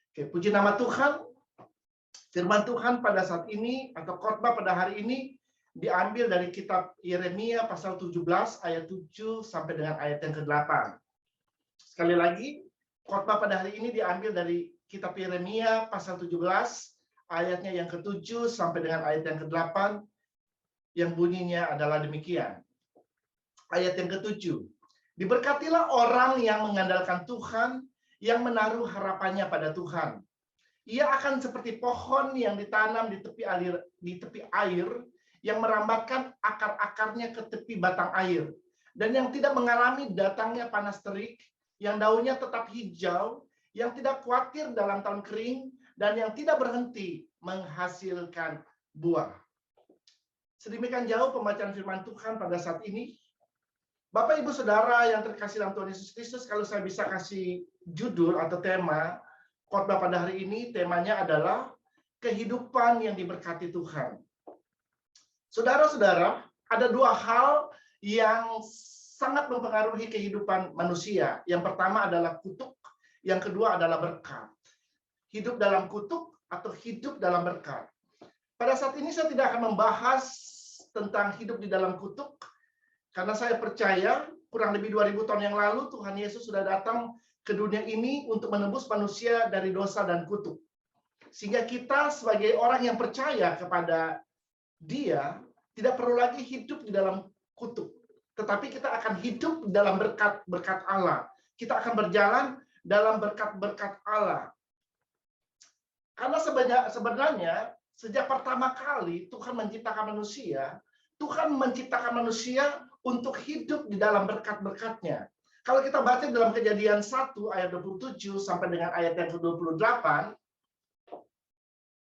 Oke, puji nama Tuhan. Firman Tuhan pada saat ini atau khotbah pada hari ini diambil dari kitab Yeremia pasal 17 ayat 7 sampai dengan ayat yang ke-8. Sekali lagi, khotbah pada hari ini diambil dari kitab Yeremia pasal 17 ayatnya yang ke-7 sampai dengan ayat yang ke-8 yang bunyinya adalah demikian. Ayat yang ke-7. Diberkatilah orang yang mengandalkan Tuhan, yang menaruh harapannya pada Tuhan. Ia akan seperti pohon yang ditanam di tepi air, yang merambatkan akar-akarnya ke tepi batang air, dan yang tidak mengalami datangnya panas terik, yang daunnya tetap hijau, yang tidak khawatir dalam tahun kering, dan yang tidak berhenti menghasilkan buah. Sedemikian jauh pembacaan firman Tuhan pada saat ini. Bapak, Ibu, Saudara yang terkasih dalam Tuhan Yesus Kristus, kalau saya bisa kasih judul atau tema khotbah pada hari ini, temanya adalah kehidupan yang diberkati Tuhan. Saudara-saudara, ada dua hal yang sangat mempengaruhi kehidupan manusia. Yang pertama adalah kutuk, yang kedua adalah berkat. Hidup dalam kutuk atau hidup dalam berkat. Pada saat ini saya tidak akan membahas tentang hidup di dalam kutuk, karena saya percaya kurang lebih 2000 tahun yang lalu Tuhan Yesus sudah datang ke dunia ini untuk menebus manusia dari dosa dan kutuk. Sehingga kita sebagai orang yang percaya kepada Dia tidak perlu lagi hidup di dalam kutuk, tetapi kita akan hidup dalam berkat-berkat Allah. Kita akan berjalan dalam berkat-berkat Allah. Karena sebenarnya sejak pertama kali Tuhan menciptakan manusia, Tuhan menciptakan manusia untuk hidup di dalam berkat-berkat-Nya. Kalau kita baca dalam Kejadian 1 ayat 27 sampai dengan ayat yang ke-28,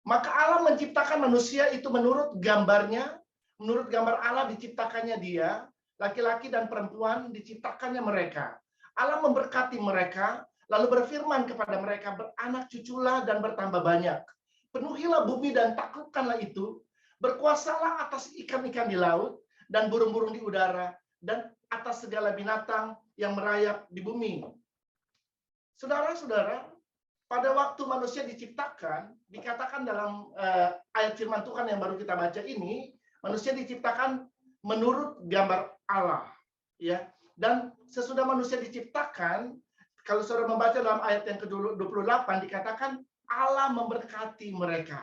maka Allah menciptakan manusia itu menurut gambarnya, menurut gambar Allah diciptakannya dia, laki-laki dan perempuan diciptakannya mereka. Allah memberkati mereka, lalu berfirman kepada mereka, beranak cuculah dan bertambah banyak. Penuhilah bumi dan taklukkanlah itu, berkuasalah atas ikan-ikan di laut, dan burung-burung di udara, dan atas segala binatang yang merayap di bumi. Saudara-saudara, pada waktu manusia diciptakan, dikatakan dalam ayat firman Tuhan yang baru kita baca ini, manusia diciptakan menurut gambar Allah, ya. Dan sesudah manusia diciptakan, kalau saudara membaca dalam ayat yang ke-28 dikatakan Allah memberkati mereka,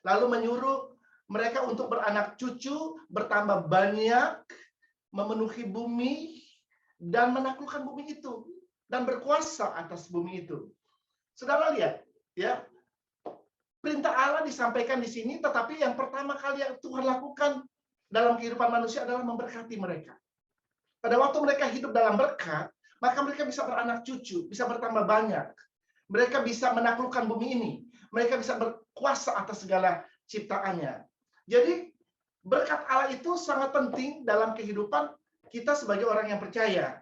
lalu menyuruh mereka untuk beranak cucu, bertambah banyak, memenuhi bumi, dan menaklukkan bumi itu, dan berkuasa atas bumi itu. Saudara lihat, ya, perintah Allah disampaikan di sini, tetapi yang pertama kali yang Tuhan lakukan dalam kehidupan manusia adalah memberkati mereka. Pada waktu mereka hidup dalam berkat, maka mereka bisa beranak cucu, bisa bertambah banyak. Mereka bisa menaklukkan bumi ini. Mereka bisa berkuasa atas segala ciptaannya. Jadi berkat Allah itu sangat penting dalam kehidupan kita sebagai orang yang percaya.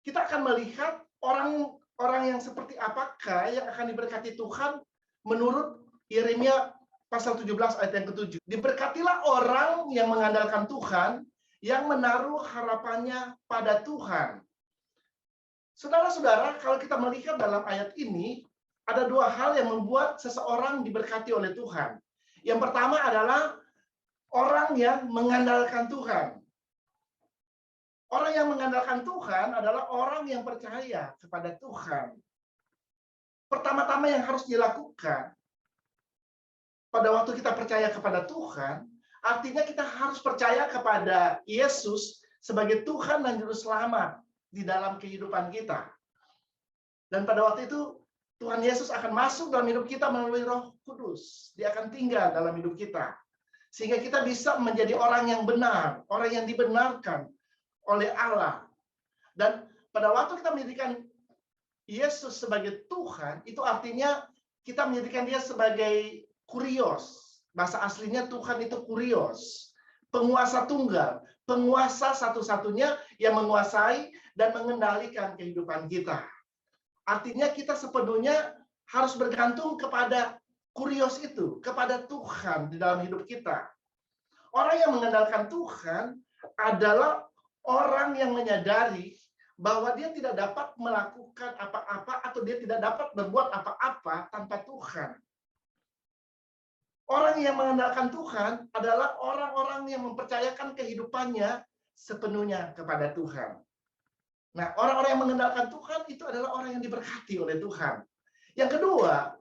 Kita akan melihat orang yang seperti apakah yang akan diberkati Tuhan menurut Yeremia pasal 17 ayat yang ke-7. Diberkatilah orang yang mengandalkan Tuhan, yang menaruh harapannya pada Tuhan. Saudara-saudara, kalau kita melihat dalam ayat ini, ada dua hal yang membuat seseorang diberkati oleh Tuhan. Yang pertama adalah orang yang mengandalkan Tuhan. Orang yang mengandalkan Tuhan adalah orang yang percaya kepada Tuhan. Pertama-tama yang harus dilakukan pada waktu kita percaya kepada Tuhan, artinya kita harus percaya kepada Yesus sebagai Tuhan dan Juru Selamat di dalam kehidupan kita. Dan pada waktu itu, Tuhan Yesus akan masuk dalam hidup kita melalui Roh Kudus. Dia akan tinggal dalam hidup kita. Sehingga kita bisa menjadi orang yang benar, orang yang dibenarkan oleh Allah. Dan pada waktu kita menjadikan Yesus sebagai Tuhan, itu artinya kita menjadikan dia sebagai kurios. Bahasa aslinya Tuhan itu kurios. Penguasa tunggal. Penguasa satu-satunya yang menguasai dan mengendalikan kehidupan kita. Artinya kita sepenuhnya harus bergantung kepada kurios itu, kepada Tuhan di dalam hidup kita. Orang yang mengandalkan Tuhan adalah orang yang menyadari bahwa dia tidak dapat melakukan apa-apa atau dia tidak dapat berbuat apa-apa tanpa Tuhan. Orang yang mengandalkan Tuhan adalah orang-orang yang mempercayakan kehidupannya sepenuhnya kepada Tuhan. Nah, orang-orang yang mengandalkan Tuhan itu adalah orang yang diberkati oleh Tuhan. Yang kedua,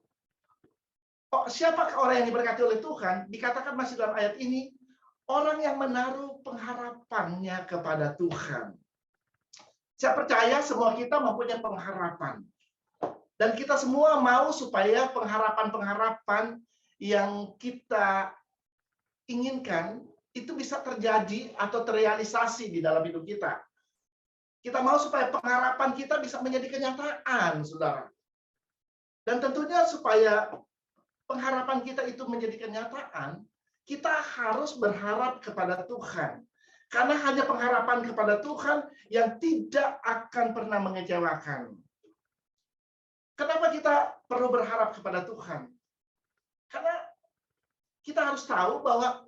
siapakah orang yang diberkati oleh Tuhan? Dikatakan masih dalam ayat ini, orang yang menaruh pengharapannya kepada Tuhan. Saya percaya semua kita mempunyai pengharapan. Dan kita semua mau supaya pengharapan-pengharapan yang kita inginkan itu bisa terjadi atau terrealisasi di dalam hidup kita. Kita mau supaya pengharapan kita bisa menjadi kenyataan, saudara. Dan tentunya supaya pengharapan kita itu menjadi kenyataan, kita harus berharap kepada Tuhan. Karena hanya pengharapan kepada Tuhan yang tidak akan pernah mengecewakan. Kenapa kita perlu berharap kepada Tuhan? Karena kita harus tahu bahwa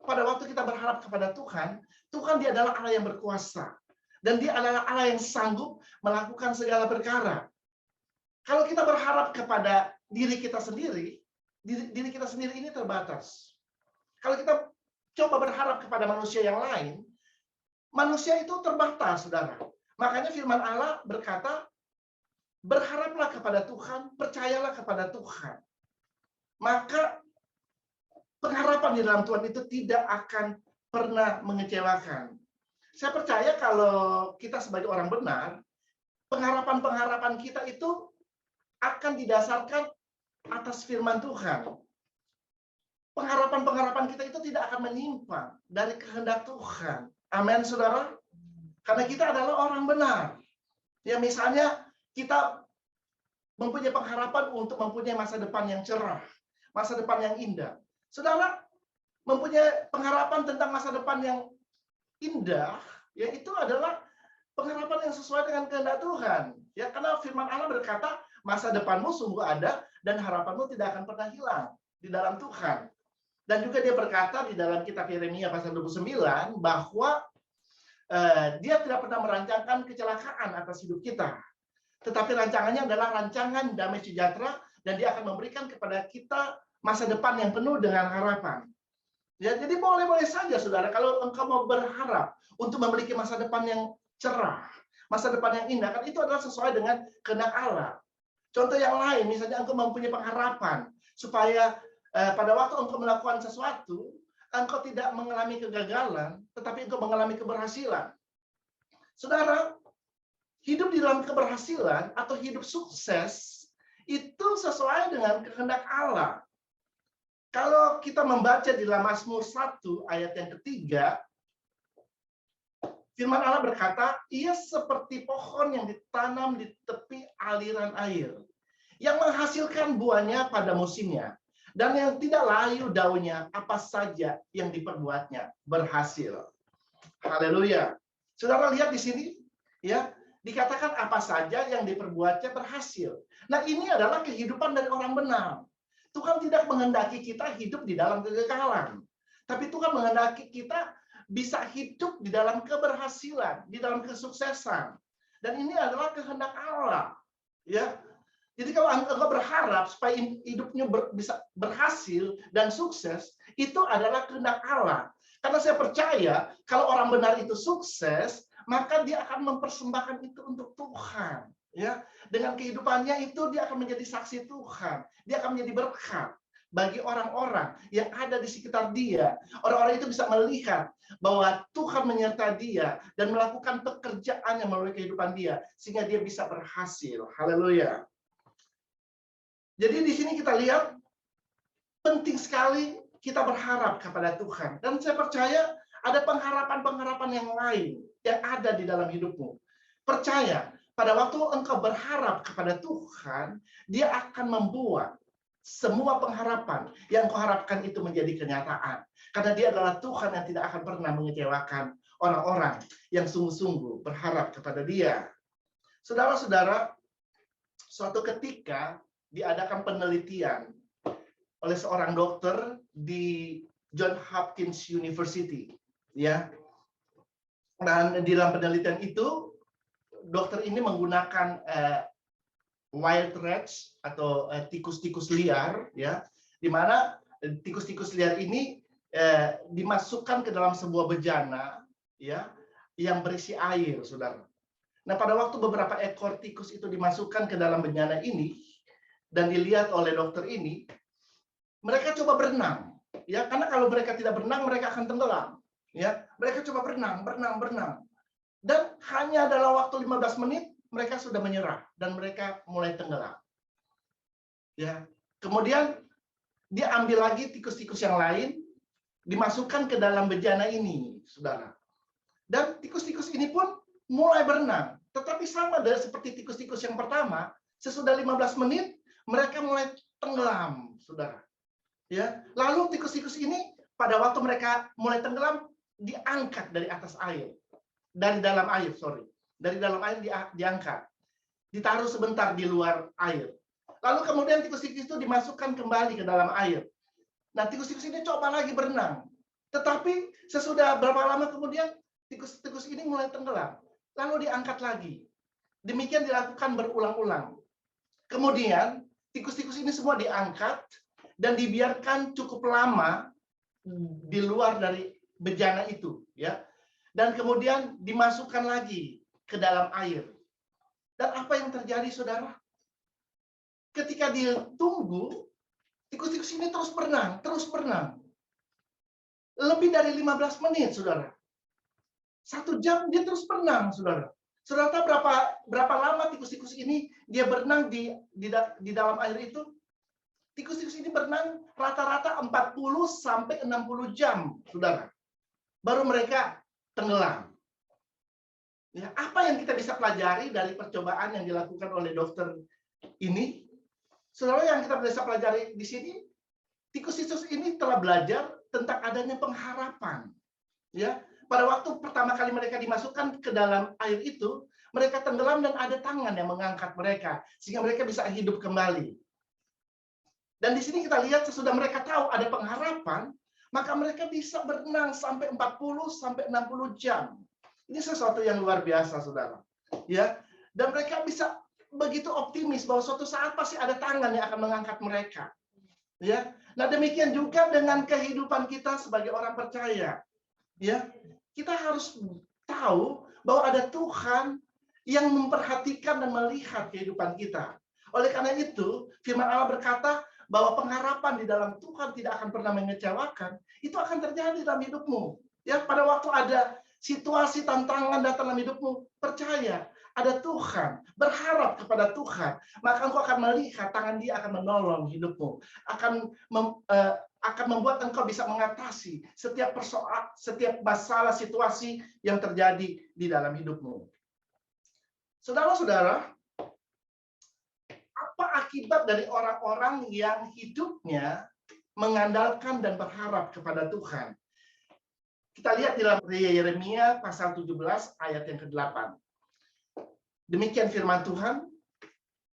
pada waktu kita berharap kepada Tuhan, Tuhan dia adalah Allah yang berkuasa. Dan dia adalah Allah yang sanggup melakukan segala perkara. Kalau kita berharap kepada diri kita sendiri ini terbatas. Kalau kita coba berharap kepada manusia yang lain, manusia itu terbatas, saudara. Makanya firman Allah berkata, berharaplah kepada Tuhan, percayalah kepada Tuhan. Maka pengharapan di dalam Tuhan itu tidak akan pernah mengecewakan. Saya percaya kalau kita sebagai orang benar, pengharapan-pengharapan kita itu akan didasarkan atas firman Tuhan. Pengharapan-pengharapan kita itu tidak akan menyimpang dari kehendak Tuhan. Amin, saudara. Karena kita adalah orang benar. Ya, misalnya kita mempunyai pengharapan untuk mempunyai masa depan yang cerah, masa depan yang indah. Saudara mempunyai pengharapan tentang masa depan yang indah, ya itu adalah pengharapan yang sesuai dengan kehendak Tuhan. Ya, karena firman Allah berkata, masa depanmu sungguh ada dan harapanmu tidak akan pernah hilang di dalam Tuhan. Dan juga dia berkata di dalam kitab Yeremia pasal 29 bahwa dia tidak pernah merancangkan kecelakaan atas hidup kita. Tetapi rancangannya adalah rancangan damai sejahtera dan dia akan memberikan kepada kita masa depan yang penuh dengan harapan. Ya, jadi boleh-boleh saja, saudara, kalau engkau mau berharap untuk memiliki masa depan yang cerah, masa depan yang indah, kan itu adalah sesuai dengan kehendak Allah. Contoh yang lain, misalnya engkau mempunyai pengharapan supaya pada waktu engkau melakukan sesuatu, engkau tidak mengalami kegagalan, tetapi engkau mengalami keberhasilan. Saudara, hidup di dalam keberhasilan atau hidup sukses itu sesuai dengan kehendak Allah. Kalau kita membaca di dalam Mazmur 1 ayat yang ketiga, firman Allah berkata, ia seperti pohon yang ditanam di tepi aliran air, yang menghasilkan buahnya pada musimnya, dan yang tidak layu daunnya, apa saja yang diperbuatnya berhasil. Haleluya. Saudara lihat di sini, ya, dikatakan apa saja yang diperbuatnya berhasil. Nah, ini adalah kehidupan dari orang benar. Tuhan tidak menghendaki kita hidup di dalam kegagalan. Tapi Tuhan menghendaki kita bisa hidup di dalam keberhasilan, di dalam kesuksesan. Dan ini adalah kehendak Allah. Ya. Jadi kalau engkau berharap supaya hidupnya bisa berhasil dan sukses, itu adalah kehendak Allah. Karena saya percaya kalau orang benar itu sukses, maka dia akan mempersembahkan itu untuk Tuhan. Ya, dengan kehidupannya itu dia akan menjadi saksi Tuhan. Dia akan menjadi berkat bagi orang-orang yang ada di sekitar dia. Orang-orang itu bisa melihat bahwa Tuhan menyertai dia dan melakukan pekerjaan yang melalui kehidupan dia sehingga dia bisa berhasil. Haleluya. Jadi di sini kita lihat penting sekali kita berharap kepada Tuhan. Dan saya percaya ada pengharapan-pengharapan yang lain yang ada di dalam hidupmu. Percaya, pada waktu engkau berharap kepada Tuhan, dia akan membuat semua pengharapan yang kau harapkan itu menjadi kenyataan. Karena dia adalah Tuhan yang tidak akan pernah mengecewakan orang-orang yang sungguh-sungguh berharap kepada dia. Saudara-saudara, suatu ketika diadakan penelitian oleh seorang dokter di Johns Hopkins University, ya. Dan di dalam penelitian itu, dokter ini menggunakan wild rats atau tikus-tikus liar, ya, di mana tikus-tikus liar ini dimasukkan ke dalam sebuah bejana, ya, yang berisi air, saudara. Nah, pada waktu beberapa ekor tikus itu dimasukkan ke dalam bejana ini dan dilihat oleh dokter ini, mereka coba berenang, ya, karena kalau mereka tidak berenang mereka akan tenggelam, ya. Mereka coba berenang, dan hanya dalam waktu 15 menit mereka sudah menyerah dan mereka mulai tenggelam. Ya. Kemudian diambil lagi tikus-tikus yang lain, dimasukkan ke dalam bejana ini, saudara. Dan tikus-tikus ini pun mulai berenang. Tetapi sama seperti tikus-tikus yang pertama, sesudah 15 menit mereka mulai tenggelam, saudara. Ya, lalu tikus-tikus ini pada waktu mereka mulai tenggelam diangkat dari atas air, dari dalam air, dari dalam air diangkat, ditaruh sebentar di luar air. Lalu kemudian tikus-tikus itu dimasukkan kembali ke dalam air. Nah, tikus-tikus ini coba lagi berenang, tetapi sesudah berapa lama kemudian tikus-tikus ini mulai tenggelam, lalu diangkat lagi. Demikian dilakukan berulang-ulang. Kemudian tikus-tikus ini semua diangkat dan dibiarkan cukup lama di luar dari bejana itu, ya. Dan kemudian dimasukkan lagi ke dalam air. Dan apa yang terjadi, saudara? Ketika ditunggu, tikus-tikus ini terus berenang. Lebih dari 15 menit, saudara. 1 jam dia terus berenang, saudara. Saudara tahu berapa lama tikus-tikus ini dia berenang di dalam air itu? Tikus-tikus ini berenang rata-rata 40 sampai 60 jam, saudara. Baru mereka tenggelam. Ya, apa yang kita bisa pelajari dari percobaan yang dilakukan oleh dokter ini? Saudara, yang kita bisa pelajari di sini, tikus-tikus ini telah belajar tentang adanya pengharapan. Ya, pada waktu pertama kali mereka dimasukkan ke dalam air itu, mereka tenggelam dan ada tangan yang mengangkat mereka sehingga mereka bisa hidup kembali. Dan di sini kita lihat sesudah mereka tahu ada pengharapan, maka mereka bisa berenang sampai 40 sampai 60 jam. Ini sesuatu yang luar biasa, saudara. Ya, dan mereka bisa begitu optimis bahwa suatu saat pasti ada tangan yang akan mengangkat mereka. Ya. Nah, demikian juga dengan kehidupan kita sebagai orang percaya. Ya. Kita harus tahu bahwa ada Tuhan yang memperhatikan dan melihat kehidupan kita. Oleh karena itu, firman Allah berkata bahwa pengharapan di dalam Tuhan tidak akan pernah mengecewakan. Itu akan terjadi dalam hidupmu. Ya, pada waktu ada situasi tantangan datang dalam hidupmu, percaya ada Tuhan, berharap kepada Tuhan, maka engkau akan melihat tangan Dia akan menolong hidupmu, akan membuat engkau bisa mengatasi setiap persoalan, setiap masalah situasi yang terjadi di dalam hidupmu. Saudara-saudara, apa akibat dari orang-orang yang hidupnya mengandalkan dan berharap kepada Tuhan? Kita lihat di dalam Yeremia pasal 17 ayat yang ke-8. Demikian firman Tuhan,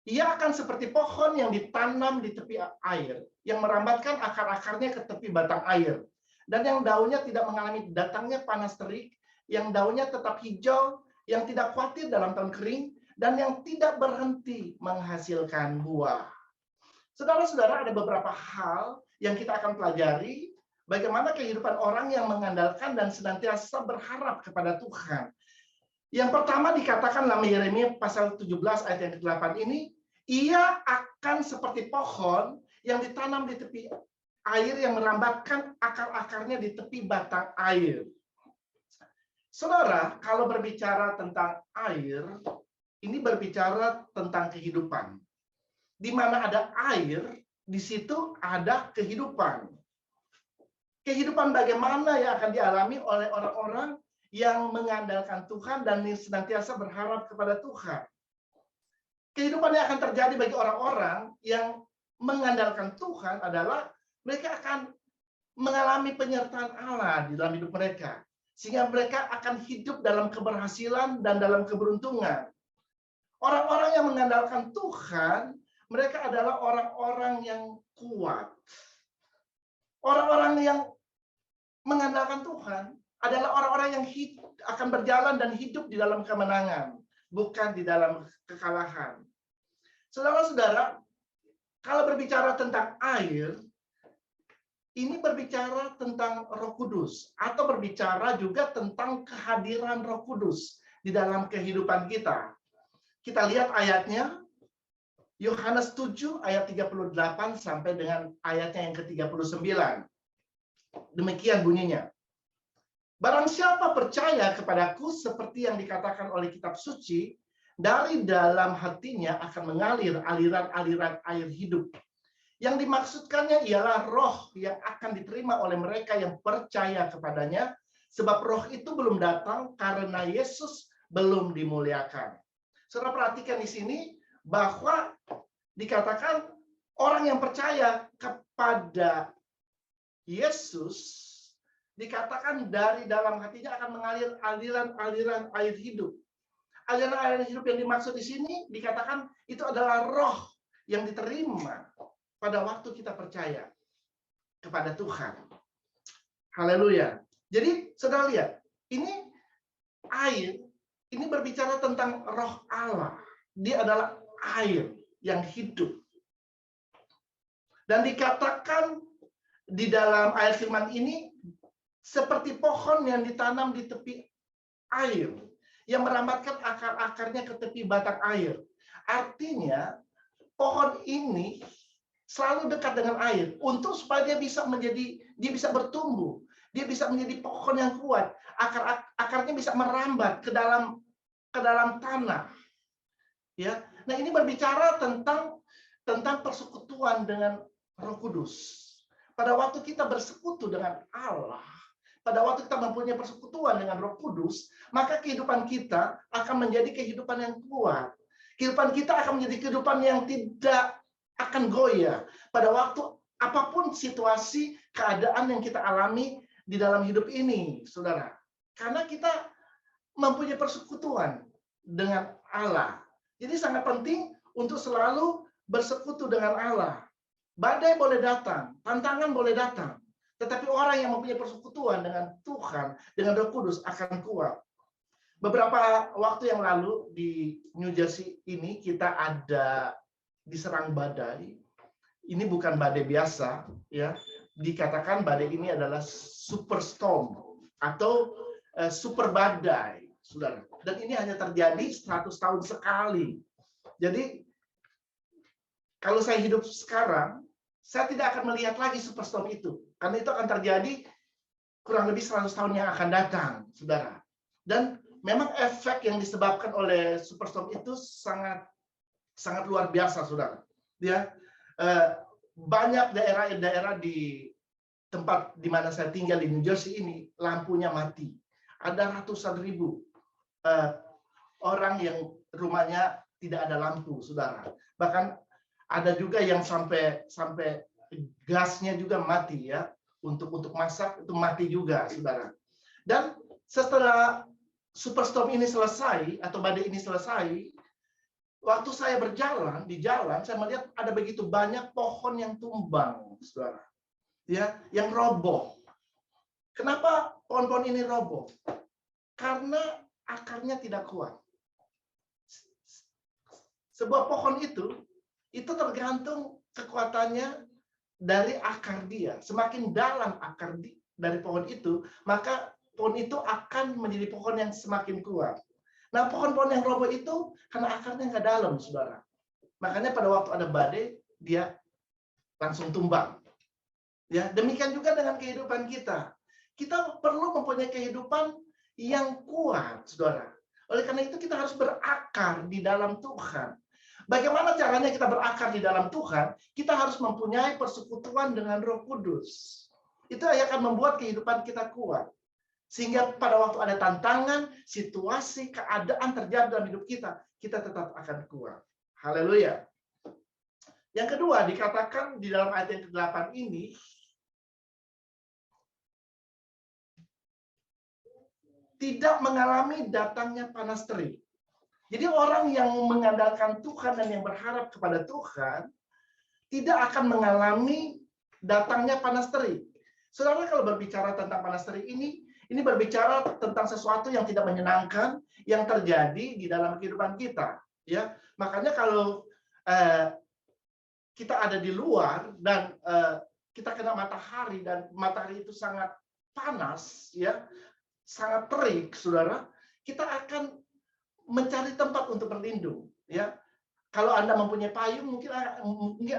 ia akan seperti pohon yang ditanam di tepi air, yang merambatkan akar-akarnya ke tepi batang air, dan yang daunnya tidak mengalami datangnya panas terik, yang daunnya tetap hijau, yang tidak khawatir dalam tahun kering, dan yang tidak berhenti menghasilkan buah. Saudara-saudara, ada beberapa hal yang kita akan pelajari, bagaimana kehidupan orang yang mengandalkan dan senantiasa berharap kepada Tuhan. Yang pertama dikatakan dalam Yeremia pasal 17 ayat yang ke-8 ini, ia akan seperti pohon yang ditanam di tepi air yang merambatkan akar-akarnya di tepi batang air. Saudara, kalau berbicara tentang air, ini berbicara tentang kehidupan. Di mana ada air, di situ ada kehidupan. Kehidupan bagaimana yang akan dialami oleh orang-orang yang mengandalkan Tuhan dan senantiasa berharap kepada Tuhan. Kehidupan yang akan terjadi bagi orang-orang yang mengandalkan Tuhan adalah mereka akan mengalami penyertaan Allah di dalam hidup mereka. Sehingga mereka akan hidup dalam keberhasilan dan dalam keberuntungan. Orang-orang yang mengandalkan Tuhan, mereka adalah orang-orang yang kuat. Orang-orang yang mengandalkan Tuhan adalah orang-orang yang akan berjalan dan hidup di dalam kemenangan, bukan di dalam kekalahan. Saudara-saudara, kalau berbicara tentang air, ini berbicara tentang Roh Kudus, atau berbicara juga tentang kehadiran Roh Kudus di dalam kehidupan kita. Kita lihat ayatnya, Yohanes 7 ayat 38 sampai dengan ayatnya yang ke-39. Demikian bunyinya. Barang siapa percaya kepadaku seperti yang dikatakan oleh kitab suci, dari dalam hatinya akan mengalir aliran-aliran air hidup. Yang dimaksudkannya ialah roh yang akan diterima oleh mereka yang percaya kepadanya, sebab roh itu belum datang karena Yesus belum dimuliakan. Saudara perhatikan di sini bahwa dikatakan orang yang percaya kepada Yesus, dikatakan dari dalam hatinya akan mengalir aliran-aliran air hidup. Aliran-aliran hidup yang dimaksud di sini dikatakan itu adalah roh yang diterima pada waktu kita percaya kepada Tuhan. Haleluya. Jadi, saudara lihat, ini air, ini berbicara tentang roh Allah. Dia adalah air yang hidup. Dan dikatakan di dalam ayat firman ini, seperti pohon yang ditanam di tepi air, yang merambatkan akar-akarnya ke tepi batang air. Artinya, pohon ini selalu dekat dengan air untuk supaya dia bisa bertumbuh, dia bisa menjadi pohon yang kuat, akarnya bisa merambat ke dalam tanah. Ya, nah ini berbicara tentang persekutuan dengan Roh Kudus. Pada waktu kita bersekutu dengan Allah, pada waktu kita mempunyai persekutuan dengan Roh Kudus, maka kehidupan kita akan menjadi kehidupan yang kuat. Kehidupan kita akan menjadi kehidupan yang tidak akan goyah pada waktu apapun situasi, keadaan yang kita alami di dalam hidup ini, saudara. Karena kita mempunyai persekutuan dengan Allah. Jadi sangat penting untuk selalu bersekutu dengan Allah. Badai boleh datang, tantangan boleh datang, tetapi orang yang mempunyai persekutuan dengan Tuhan, dengan Roh Kudus akan kuat. Beberapa waktu yang lalu di New Jersey ini kita ada diserang badai. Ini bukan badai biasa, ya. Dikatakan badai ini adalah superstorm atau super badai, saudara. Dan ini hanya terjadi 100 tahun sekali. Jadi kalau saya hidup sekarang, saya tidak akan melihat lagi superstorm itu. Karena itu akan terjadi kurang lebih 100 tahun yang akan datang, saudara. Dan memang efek yang disebabkan oleh superstorm itu sangat luar biasa, saudara. Ya, banyak daerah-daerah di tempat di mana saya tinggal di New Jersey ini lampunya mati. Ada ratusan ribu orang yang rumahnya tidak ada lampu, saudara. Bahkan ada juga yang sampai gasnya juga mati, ya, untuk masak itu mati juga, saudara. Dan setelah superstorm ini selesai atau badai ini selesai, waktu saya berjalan di jalan, saya melihat ada begitu banyak pohon yang tumbang, saudara, ya, yang roboh. Kenapa pohon-pohon ini roboh? Karena akarnya tidak kuat. Sebuah pohon itu tergantung kekuatannya dari akar dia. Semakin dalam akar dari pohon itu, maka pohon itu akan menjadi pohon yang semakin kuat. Nah, pohon-pohon yang roboh itu karena akarnya nggak dalam, saudara. Makanya pada waktu ada badai, dia langsung tumbang. Ya, demikian juga dengan kehidupan kita. Kita perlu mempunyai kehidupan yang kuat, saudara. Oleh karena itu kita harus berakar di dalam Tuhan. Bagaimana caranya kita berakar di dalam Tuhan? Kita harus mempunyai persekutuan dengan Roh Kudus. Itu yang akan membuat kehidupan kita kuat. Sehingga pada waktu ada tantangan, situasi, keadaan terjadi dalam hidup kita, kita tetap akan kuat. Haleluya. Yang kedua, dikatakan di dalam ayat yang ke-8 ini, tidak mengalami datangnya panas terik. Jadi orang yang mengandalkan Tuhan dan yang berharap kepada Tuhan tidak akan mengalami datangnya panas terik. Saudara, kalau berbicara tentang panas terik ini berbicara tentang sesuatu yang tidak menyenangkan yang terjadi di dalam kehidupan kita. Ya, makanya kalau kita ada di luar dan kita kena matahari dan matahari itu sangat panas, ya, sangat terik, saudara, kita akan mencari tempat untuk berlindung, ya. Kalau Anda mempunyai payung, mungkin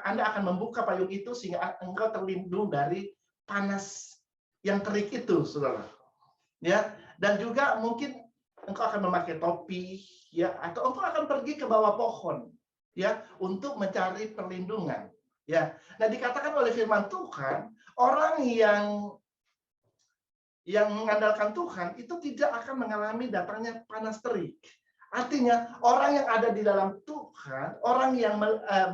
Anda akan membuka payung itu sehingga engkau terlindung dari panas yang terik itu, saudara. Ya, dan juga mungkin engkau akan memakai topi, ya, atau engkau akan pergi ke bawah pohon, ya, untuk mencari perlindungan, ya. Nah, dikatakan oleh firman Tuhan, orang yang mengandalkan Tuhan itu tidak akan mengalami datangnya panas terik. Artinya, orang yang ada di dalam Tuhan, orang yang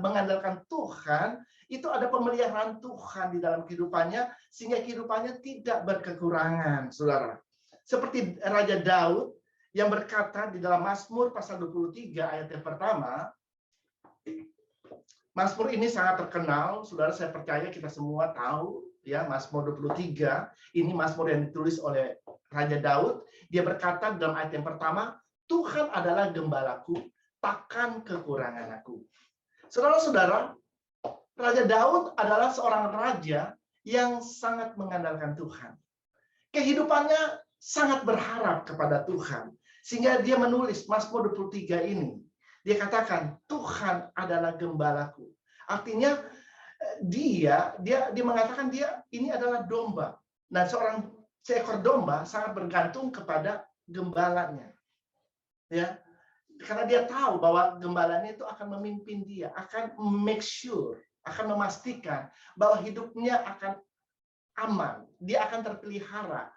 mengandalkan Tuhan, itu ada pemeliharaan Tuhan di dalam kehidupannya, sehingga kehidupannya tidak berkekurangan, saudara. Seperti Raja Daud yang berkata di dalam Mazmur pasal 23 ayat yang pertama, Mazmur ini sangat terkenal, saudara, saya percaya kita semua tahu, ya, Mazmur 23, ini Mazmur yang ditulis oleh Raja Daud. Dia berkata dalam ayat yang pertama, Tuhan adalah gembalaku, takkan kekurangan aku. Saudara-saudara, Raja Daud adalah seorang raja yang sangat mengandalkan Tuhan. Kehidupannya sangat berharap kepada Tuhan, sehingga dia menulis Mazmur 23 ini. Dia katakan, Tuhan adalah gembalaku. Artinya dia mengatakan dia ini adalah domba. Nah, seekor domba sangat bergantung kepada gembalanya. Ya. Karena dia tahu bahwa gembalanya itu akan memimpin dia, akan make sure, akan memastikan bahwa hidupnya akan aman, dia akan terpelihara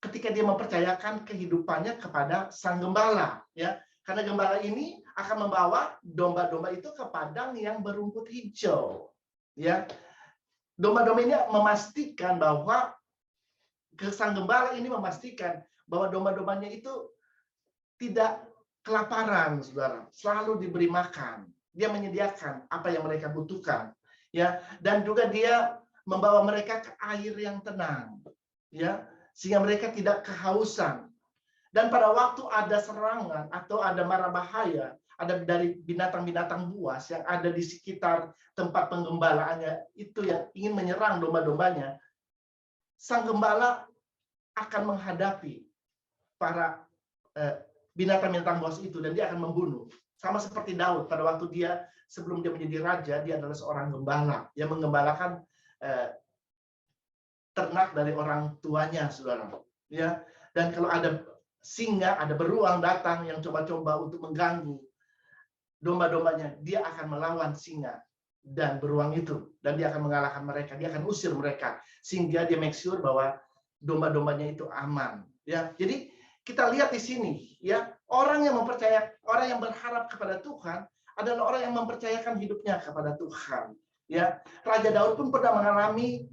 ketika dia mempercayakan kehidupannya kepada sang gembala, ya. Karena gembala ini akan membawa domba-domba itu ke padang yang berumput hijau, ya. Domba-domba ini memastikan bahwa sang gembala ini memastikan bahwa domba-dombanya itu tidak kelaparan, saudara, selalu diberi makan. Dia menyediakan apa yang mereka butuhkan, ya. Dan juga dia membawa mereka ke air yang tenang, ya, sehingga mereka tidak kehausan. Dan pada waktu ada serangan atau ada mara bahaya, ada dari binatang-binatang buas yang ada di sekitar tempat penggembalaannya itu yang ingin menyerang domba-dombanya, sang gembala akan menghadapi para binatang-binatang buas itu dan dia akan membunuh. Sama seperti Daud pada waktu dia sebelum dia menjadi raja, dia adalah seorang gembala yang menggembalakan ternak dari orang tuanya, saudara. Ya, dan kalau ada singa, ada beruang datang yang coba-coba untuk mengganggu domba-dombanya, dia akan melawan singa dan beruang itu, dan dia akan mengalahkan mereka, dia akan usir mereka, sehingga dia make sure bahwa domba-dombanya itu aman. Ya, jadi kita lihat di sini, ya, orang yang berharap kepada Tuhan adalah orang yang mempercayakan hidupnya kepada Tuhan. Ya, Raja Daud pun pernah mengalami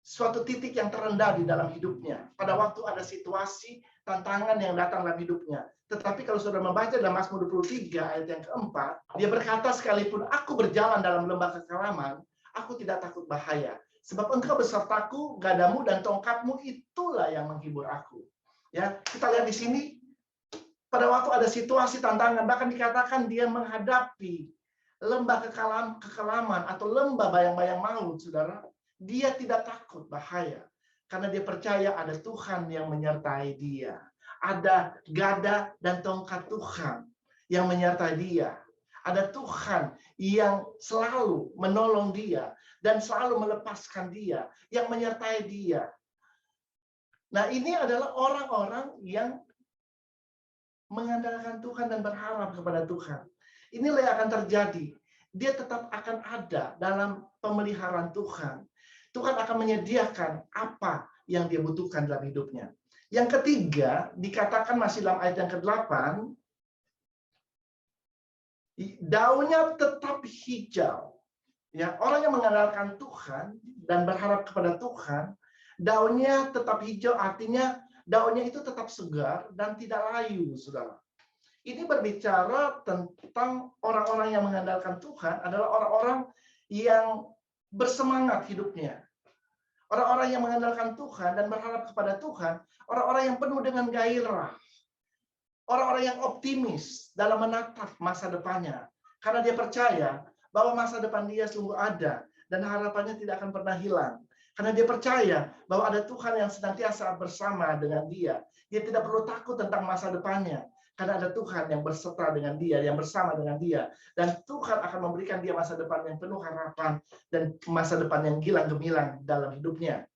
suatu titik yang terendah di dalam hidupnya. Pada waktu ada situasi, tantangan yang datang dalam hidupnya. Tetapi kalau saudara membaca dalam Mazmur 23 ayat yang keempat, dia berkata, sekalipun aku berjalan dalam lembah kekelaman, aku tidak takut bahaya. Sebab engkau besertaku, gadamu dan tongkatmu itulah yang menghibur aku. Ya, kita lihat di sini, pada waktu ada situasi tantangan, bahkan dikatakan dia menghadapi lembah kekelaman atau lembah bayang-bayang maut, saudara. Dia tidak takut bahaya karena dia percaya ada Tuhan yang menyertai dia. Ada gada dan tongkat Tuhan yang menyertai dia. Ada Tuhan yang selalu menolong dia dan selalu melepaskan dia, yang menyertai dia. Nah, ini adalah orang-orang yang mengandalkan Tuhan dan berharap kepada Tuhan. Inilah yang akan terjadi. Dia tetap akan ada dalam pemeliharaan Tuhan. Tuhan akan menyediakan apa yang dia butuhkan dalam hidupnya. Yang ketiga, dikatakan masih dalam ayat yang ke-8, daunnya tetap hijau. Ya, orang yang mengandalkan Tuhan dan berharap kepada Tuhan, daunnya tetap hijau, artinya daunnya itu tetap segar dan tidak layu, saudara. Ini berbicara tentang orang-orang yang mengandalkan Tuhan adalah orang-orang yang bersemangat hidupnya. Orang-orang yang mengandalkan Tuhan dan berharap kepada Tuhan, orang-orang yang penuh dengan gairah. Orang-orang yang optimis dalam menatap masa depannya. Karena dia percaya bahwa masa depan dia sungguh ada dan harapannya tidak akan pernah hilang. Karena dia percaya bahwa ada Tuhan yang senantiasa bersama dengan dia. Dia tidak perlu takut tentang masa depannya. Karena ada Tuhan yang berserta dengan dia, yang bersama dengan dia. Dan Tuhan akan memberikan dia masa depan yang penuh harapan dan masa depan yang gilang gemilang dalam hidupnya.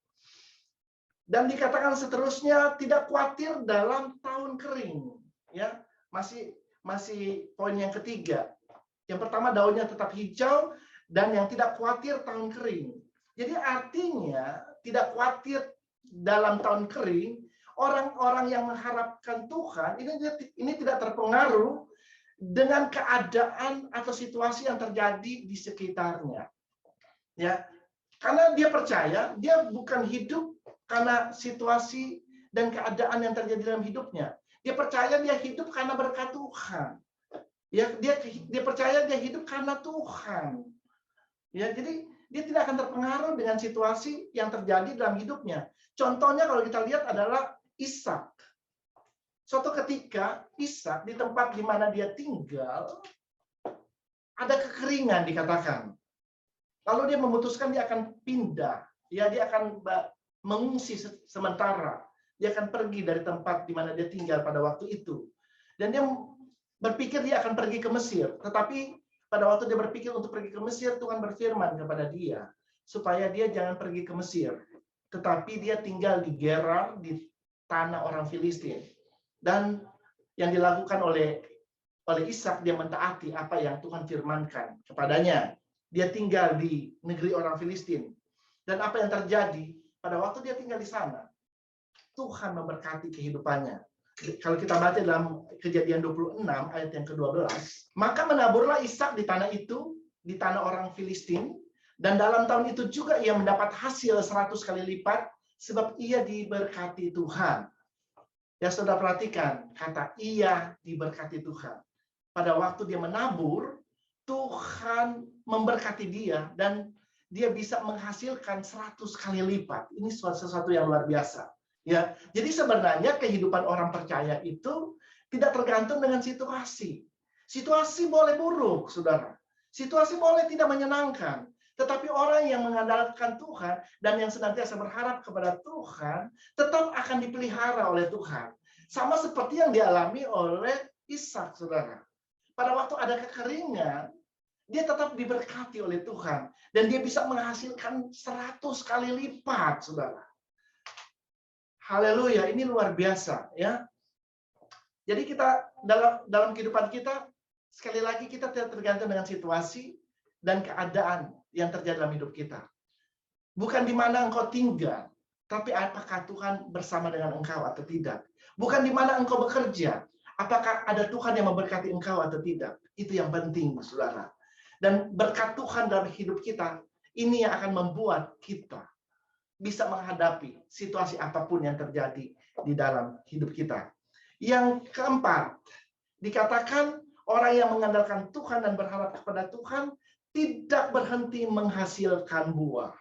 Dan dikatakan seterusnya tidak khawatir dalam tahun kering. Ya, masih poin yang ketiga. Yang pertama daunnya tetap hijau dan yang tidak khawatir tahun kering. Jadi artinya tidak khawatir dalam tahun kering, orang-orang yang mengharapkan Tuhan ini tidak terpengaruh dengan keadaan atau situasi yang terjadi di sekitarnya. Ya. Karena dia percaya dia bukan hidup karena situasi dan keadaan yang terjadi dalam hidupnya. Dia percaya dia hidup karena berkat Tuhan. Ya, dia percaya dia hidup karena Tuhan. Ya, jadi dia tidak akan terpengaruh dengan situasi yang terjadi dalam hidupnya. Contohnya kalau kita lihat adalah Ishak. Suatu ketika Ishak di tempat di mana dia tinggal ada kekeringan dikatakan. Lalu dia memutuskan dia akan pindah. Ya, dia akan mengungsi sementara. Dia akan pergi dari tempat di mana dia tinggal pada waktu itu. Dan dia berpikir dia akan pergi ke Mesir. Tetapi pada waktu dia berpikir untuk pergi ke Mesir, Tuhan berfirman kepada dia supaya dia jangan pergi ke Mesir, tetapi dia tinggal di Gerar, di tanah orang Filistin. Dan yang dilakukan oleh Ishak, dia mentaati apa yang Tuhan firmankan kepadanya. Dia tinggal di negeri orang Filistin. Dan apa yang terjadi pada waktu dia tinggal di sana, Tuhan memberkati kehidupannya. Kalau kita baca dalam Kejadian 26 ayat yang ke-12, maka menaburlah Ishak di tanah itu, di tanah orang Filistin, dan dalam tahun itu juga ia mendapat hasil 100 kali lipat sebab ia diberkati Tuhan. Ya, saudara perhatikan kata ia diberkati Tuhan. Pada waktu dia menabur, Tuhan memberkati dia dan dia bisa menghasilkan 100 kali lipat. Ini sesuatu yang luar biasa. Ya, jadi sebenarnya kehidupan orang percaya itu tidak tergantung dengan situasi. Situasi boleh buruk, saudara. Situasi boleh tidak menyenangkan. Tetapi orang yang mengandalkan Tuhan dan yang senantiasa berharap kepada Tuhan tetap akan dipelihara oleh Tuhan. Sama seperti yang dialami oleh Ishak, saudara. Pada waktu ada kekeringan, dia tetap diberkati oleh Tuhan. Dan dia bisa menghasilkan 100 kali lipat, saudara. Haleluya, ini luar biasa, ya. Jadi kita dalam kehidupan kita sekali lagi kita tidak tergantung dengan situasi dan keadaan yang terjadi dalam hidup kita. Bukan di mana engkau tinggal, tapi apakah Tuhan bersama dengan engkau atau tidak. Bukan di mana engkau bekerja, apakah ada Tuhan yang memberkati engkau atau tidak. Itu yang penting, saudara. Dan berkat Tuhan dalam hidup kita, ini yang akan membuat kita bisa menghadapi situasi apapun yang terjadi di dalam hidup kita. Yang keempat, dikatakan orang yang mengandalkan Tuhan dan berharap kepada Tuhan tidak berhenti menghasilkan buah.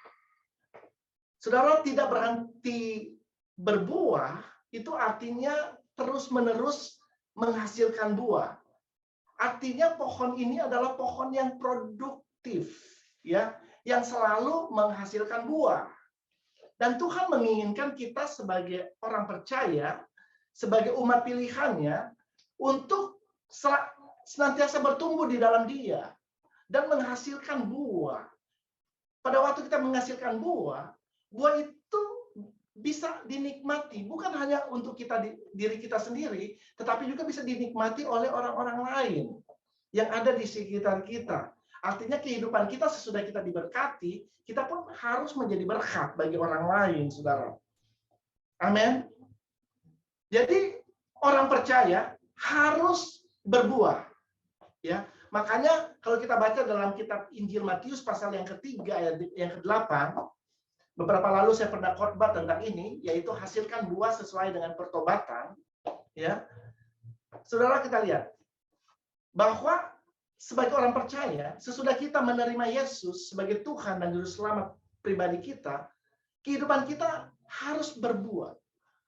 Saudara, tidak berhenti berbuah, itu artinya terus-menerus menghasilkan buah. Artinya pohon ini adalah pohon yang produktif, ya, yang selalu menghasilkan buah. Dan Tuhan menginginkan kita sebagai orang percaya, sebagai umat pilihannya, untuk senantiasa bertumbuh di dalam Dia dan menghasilkan buah. Pada waktu kita menghasilkan buah, buah itu bisa dinikmati, bukan hanya untuk diri kita sendiri, tetapi juga bisa dinikmati oleh orang-orang lain yang ada di sekitar kita. Artinya kehidupan kita sesudah kita diberkati, kita pun harus menjadi berkat bagi orang lain, saudara. Amin. Jadi orang percaya harus berbuah. Ya, makanya kalau kita baca dalam kitab Injil Matius pasal yang ketiga ayat yang ke-8, beberapa lalu saya pernah khotbah tentang ini, yaitu hasilkan buah sesuai dengan pertobatan. Ya, saudara, kita lihat bahwa sebagai orang percaya, sesudah kita menerima Yesus sebagai Tuhan dan Juru Selamat pribadi kita, kehidupan kita harus berbuah,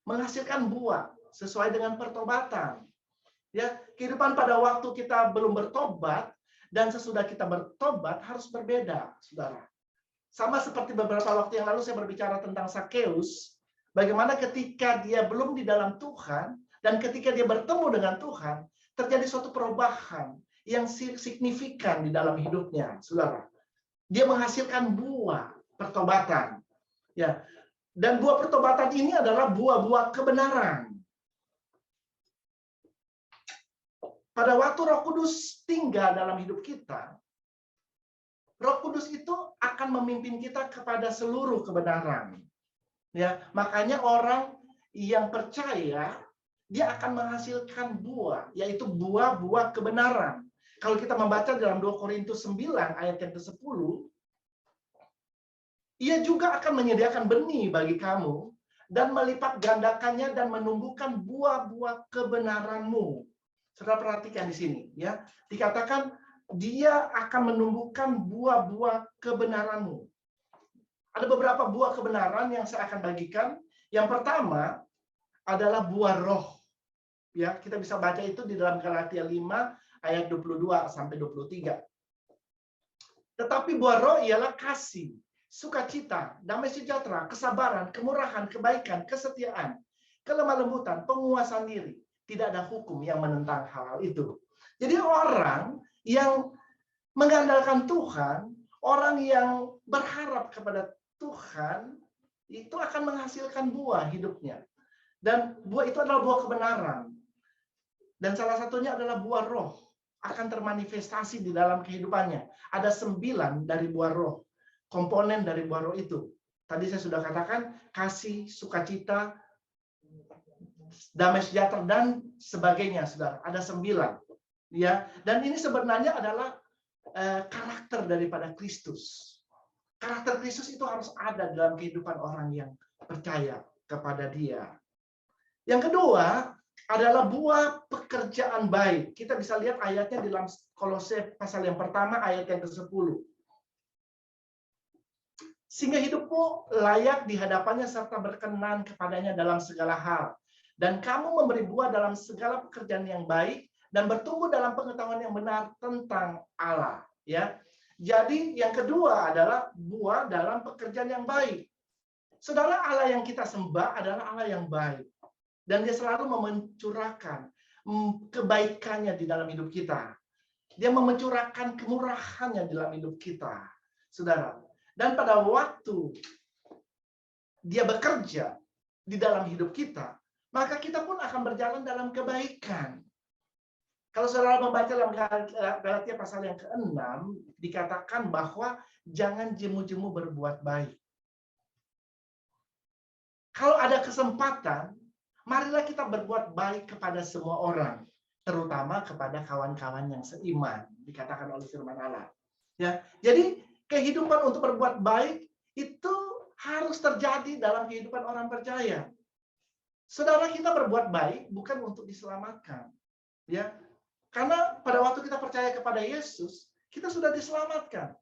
menghasilkan buah sesuai dengan pertobatan. Ya, kehidupan pada waktu kita belum bertobat dan sesudah kita bertobat harus berbeda, saudara. Sama seperti beberapa waktu yang lalu saya berbicara tentang Sakeus, bagaimana ketika dia belum di dalam Tuhan, dan ketika dia bertemu dengan Tuhan, terjadi suatu perubahan yang signifikan di dalam hidupnya, saudara. Dia menghasilkan buah pertobatan. Ya. Dan buah pertobatan ini adalah buah-buah kebenaran. Pada waktu Roh Kudus tinggal dalam hidup kita, Roh Kudus itu akan memimpin kita kepada seluruh kebenaran. Ya, makanya orang yang percaya dia akan menghasilkan buah, yaitu buah-buah kebenaran. Kalau kita membaca dalam 2 Korintus 9 ayat yang ke-10, ia juga akan menyediakan benih bagi kamu dan melipat gandakannya dan menumbuhkan buah-buah kebenaranmu. Saudara perhatikan di sini, ya. Dikatakan dia akan menumbuhkan buah-buah kebenaranmu. Ada beberapa buah kebenaran yang saya akan bagikan. Yang pertama adalah buah roh. Ya, kita bisa baca itu di dalam Galatia 5 ayat 22 sampai 23. Tetapi buah roh ialah kasih, sukacita, damai sejahtera, kesabaran, kemurahan, kebaikan, kesetiaan, kelemah lembutan, penguasaan diri. Tidak ada hukum yang menentang hal itu. Jadi orang yang mengandalkan Tuhan, orang yang berharap kepada Tuhan, itu akan menghasilkan buah hidupnya. Dan buah itu adalah buah kebenaran. Dan salah satunya adalah buah roh. Akan termanifestasi di dalam kehidupannya. Ada 9 dari buah roh. Komponen dari buah roh itu. Tadi saya sudah katakan, kasih, sukacita, damai sejahtera, dan sebagainya, saudara. Ada 9. Ya, dan ini sebenarnya adalah karakter daripada Kristus. Karakter Kristus itu harus ada dalam kehidupan orang yang percaya kepada Dia. Yang kedua adalah buah pekerjaan baik. Kita bisa lihat ayatnya di dalam Kolose pasal yang pertama ayat yang ke-10. Sehingga hidupmu layak di hadapannya serta berkenan kepadanya dalam segala hal. Dan kamu memberi buah dalam segala pekerjaan yang baik dan bertumbuh dalam pengetahuan yang benar tentang Allah. Ya, jadi yang kedua adalah buah dalam pekerjaan yang baik. Saudara, Allah yang kita sembah adalah Allah yang baik. Dan Dia selalu mencurahkan kebaikannya di dalam hidup kita. Dia mencurahkan kemurahannya di dalam hidup kita. Saudara, dan pada waktu Dia bekerja di dalam hidup kita, maka kita pun akan berjalan dalam kebaikan. Kalau saudara membaca dalam Galatia pasal yang ke-6, dikatakan bahwa jangan jemu-jemu berbuat baik. Kalau ada kesempatan, marilah kita berbuat baik kepada semua orang, terutama kepada kawan-kawan yang seiman, dikatakan oleh firman Allah. Ya, jadi kehidupan untuk berbuat baik itu harus terjadi dalam kehidupan orang percaya. Saudara, kita berbuat baik bukan untuk diselamatkan, ya. Karena pada waktu kita percaya kepada Yesus, kita sudah diselamatkan.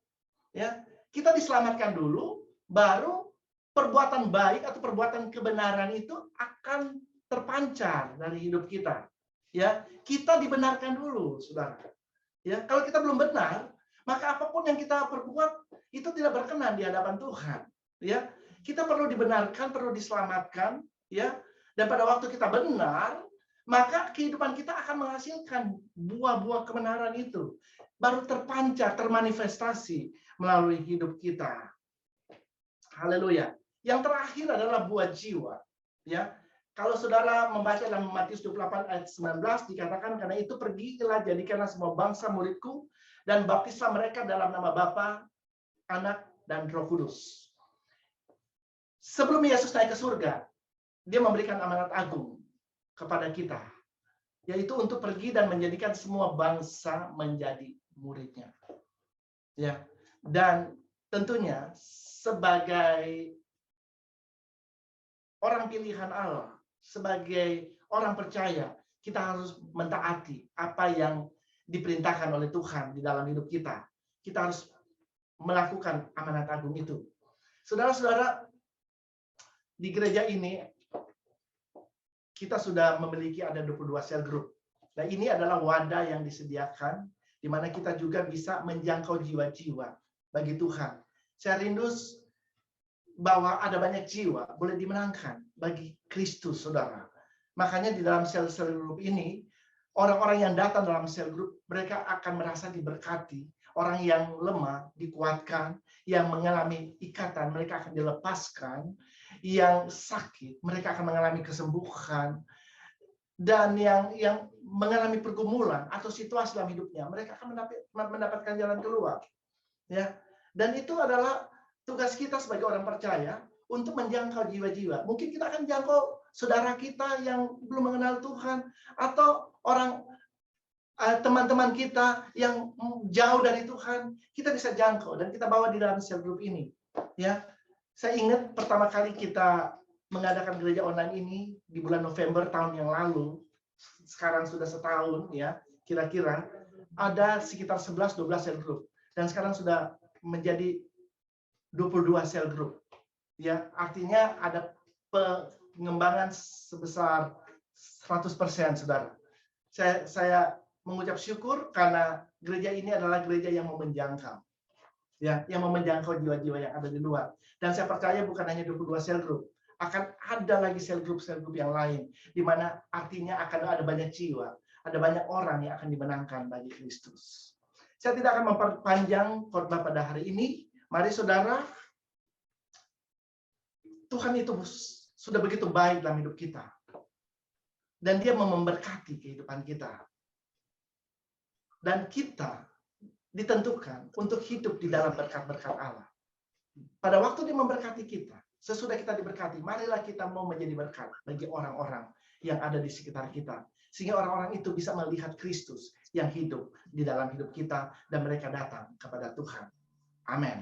Ya, kita diselamatkan dulu, baru perbuatan baik atau perbuatan kebenaran itu akan terpancar dari hidup kita. Ya, kita dibenarkan dulu, saudara. Ya, kalau kita belum benar, maka apapun yang kita perbuat itu tidak berkenan di hadapan Tuhan. Ya, kita perlu dibenarkan, perlu diselamatkan. Ya, dan pada waktu kita benar, maka kehidupan kita akan menghasilkan buah-buah kebenaran itu. Baru terpancar, termanifestasi melalui hidup kita. Haleluya. Yang terakhir adalah buah jiwa. Ya, kalau saudara membaca dalam Matius 28 ayat 19, dikatakan, karena itu pergilah jadikanlah semua bangsa muridku, dan baptislah mereka dalam nama Bapa, Anak, dan Roh Kudus. Sebelum Yesus naik ke surga, Dia memberikan amanat agung kepada kita, yaitu untuk pergi dan menjadikan semua bangsa menjadi muridnya. Ya, dan tentunya sebagai orang pilihan Allah, sebagai orang percaya, kita harus mentaati apa yang diperintahkan oleh Tuhan di dalam hidup kita. Kita harus melakukan amanat agung itu. Saudara-saudara, di gereja ini kita sudah memiliki ada 22 cell group. Nah, ini adalah wadah yang disediakan di mana kita juga bisa menjangkau jiwa-jiwa bagi Tuhan. Saya rindu bahwa ada banyak jiwa boleh dimenangkan bagi Kristus, saudara. Makanya di dalam sel-sel grup ini, orang-orang yang datang dalam sel grup, mereka akan merasa diberkati. Orang yang lemah dikuatkan, yang mengalami ikatan mereka akan dilepaskan, yang sakit mereka akan mengalami kesembuhan, dan yang mengalami pergumulan atau situasi dalam hidupnya mereka akan mendapatkan jalan keluar. Ya, dan itu adalah tugas kita sebagai orang percaya untuk menjangkau jiwa-jiwa. Mungkin kita akan jangkau saudara kita yang belum mengenal Tuhan, atau teman-teman kita yang jauh dari Tuhan, kita bisa jangkau dan kita bawa di dalam sel group ini. Ya, saya ingat pertama kali kita mengadakan gereja online ini di bulan November tahun yang lalu. Sekarang sudah setahun ya, kira-kira ada sekitar 11-12 sel group, dan sekarang sudah menjadi 22 sel group. Ya, artinya ada pengembangan sebesar 100%, saudara. Saya mengucap syukur karena gereja ini adalah gereja yang mau menjangkau. Ya, yang mau menjangkau jiwa-jiwa yang ada di luar. Dan saya percaya bukan hanya 22 sel group, akan ada lagi sel group yang lain, di mana artinya akan ada banyak jiwa, ada banyak orang yang akan dimenangkan bagi Kristus. Saya tidak akan memperpanjang khotbah pada hari ini. Mari saudara, Tuhan itu sudah begitu baik dalam hidup kita. Dan Dia mau memberkati kehidupan kita. Dan kita ditentukan untuk hidup di dalam berkat-berkat Allah. Pada waktu Dia memberkati kita, sesudah kita diberkati, marilah kita mau menjadi berkat bagi orang-orang yang ada di sekitar kita. Sehingga orang-orang itu bisa melihat Kristus yang hidup di dalam hidup kita, dan mereka datang kepada Tuhan. Amin.